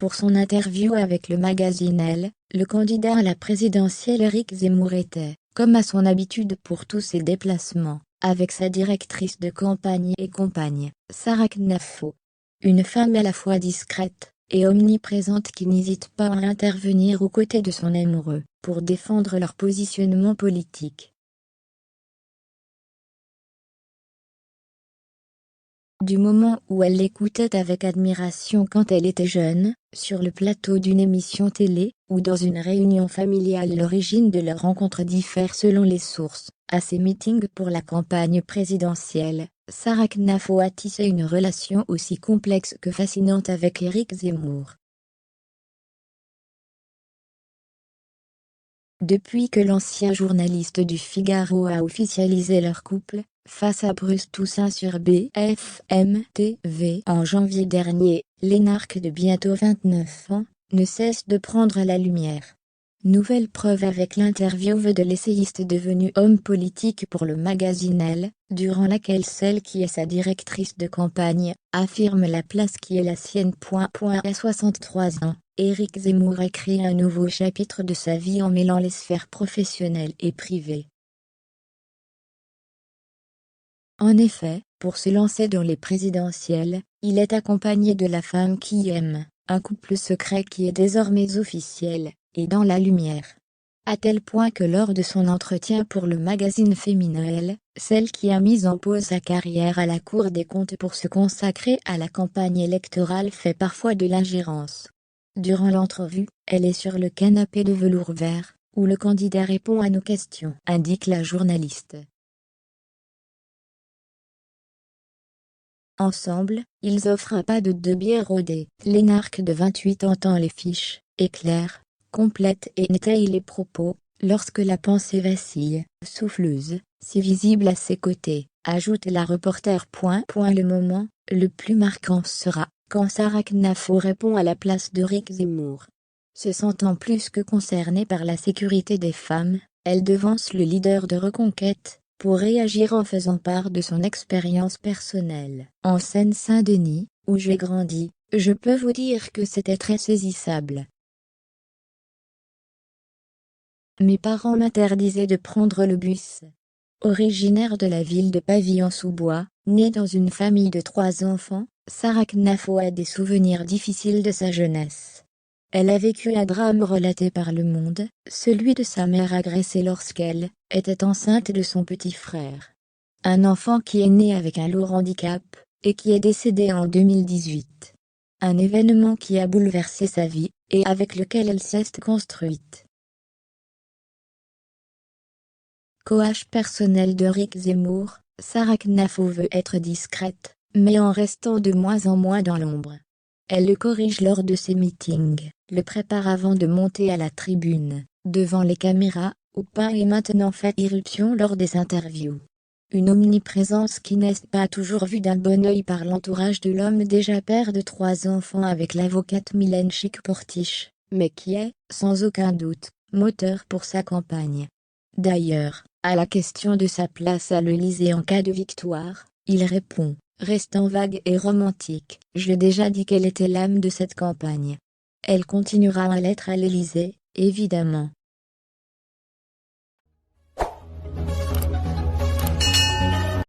Pour son interview avec le magazine Elle, le candidat à la présidentielle Éric Zemmour était, comme à son habitude pour tous ses déplacements, avec sa directrice de campagne et compagne, Sarah Knafo. Une femme à la fois discrète et omniprésente qui n'hésite pas à intervenir aux côtés de son amoureux, pour défendre leur positionnement politique. Du moment où elle l'écoutait avec admiration quand elle était jeune, sur le plateau d'une émission télé, ou dans une réunion familiale. L'origine de leur rencontre diffère selon les sources. À ses meetings pour la campagne présidentielle, Sarah Knafo a tissé une relation aussi complexe que fascinante avec Éric Zemmour. Depuis que l'ancien journaliste du Figaro a officialisé leur couple, face à Bruce Toussaint sur BFM TV en janvier dernier, l'énarque de bientôt 29 ans ne cesse de prendre la lumière. Nouvelle preuve avec l'interview de l'essayiste devenu homme politique pour le magazine Elle, durant laquelle celle qui est sa directrice de campagne affirme la place qui est la sienne. À 63 ans, Éric Zemmour a créé un nouveau chapitre de sa vie en mêlant les sphères professionnelles et privées. En effet, pour se lancer dans les présidentielles, il est accompagné de la femme qu'il aime, un couple secret qui est désormais officiel, et dans la lumière. À tel point que lors de son entretien pour le magazine féminin Elle, celle qui a mis en pause sa carrière à la Cour des comptes pour se consacrer à la campagne électorale fait parfois de l'ingérence. Durant l'entrevue, elle est sur le canapé de velours vert, où le candidat répond à nos questions, indique la journaliste. Ensemble, ils offrent un pas de deux bien rodé. L'énarque de 28 ans tend les fiches, est claire, complète et n'étaye les propos, lorsque la pensée vacille, souffleuse, si visible à ses côtés, ajoute la reporter. Le moment le plus marquant sera quand Sarah Knafo répond à la place d'Éric Zemmour. Se sentant plus que concernée par la sécurité des femmes, elle devance le leader de Reconquête, pour réagir en faisant part de son expérience personnelle. En Seine-Saint-Denis, où j'ai grandi, je peux vous dire que c'était très saisissable. Mes parents m'interdisaient de prendre le bus. Originaire de la ville de Pavillon-sous-Bois, née dans une famille de 3 enfants, Sarah Knafo a des souvenirs difficiles de sa jeunesse. Elle a vécu un drame relaté par Le Monde, celui de sa mère agressée lorsqu'elle était enceinte de son petit frère. Un enfant qui est né avec un lourd handicap, et qui est décédé en 2018. Un événement qui a bouleversé sa vie, et avec lequel elle s'est construite. Coach personnel d'Éric Zemmour, Sarah Knafo veut être discrète, mais en restant de moins en moins dans l'ombre. Elle le corrige lors de ses meetings, le prépare avant de monter à la tribune, devant les caméras, ou pas et maintenant fait irruption lors des interviews. Une omniprésence qui n'est pas toujours vue d'un bon œil par l'entourage de l'homme déjà père de 3 enfants avec l'avocate Mylène Chic-Portiche, mais qui est, sans aucun doute, moteur pour sa campagne. D'ailleurs, à la question de sa place à l'Élysée en cas de victoire, il répond, restant vague et romantique, « J'ai déjà dit qu'elle était l'âme de cette campagne. Elle continuera à l'être à l'Élysée, évidemment. »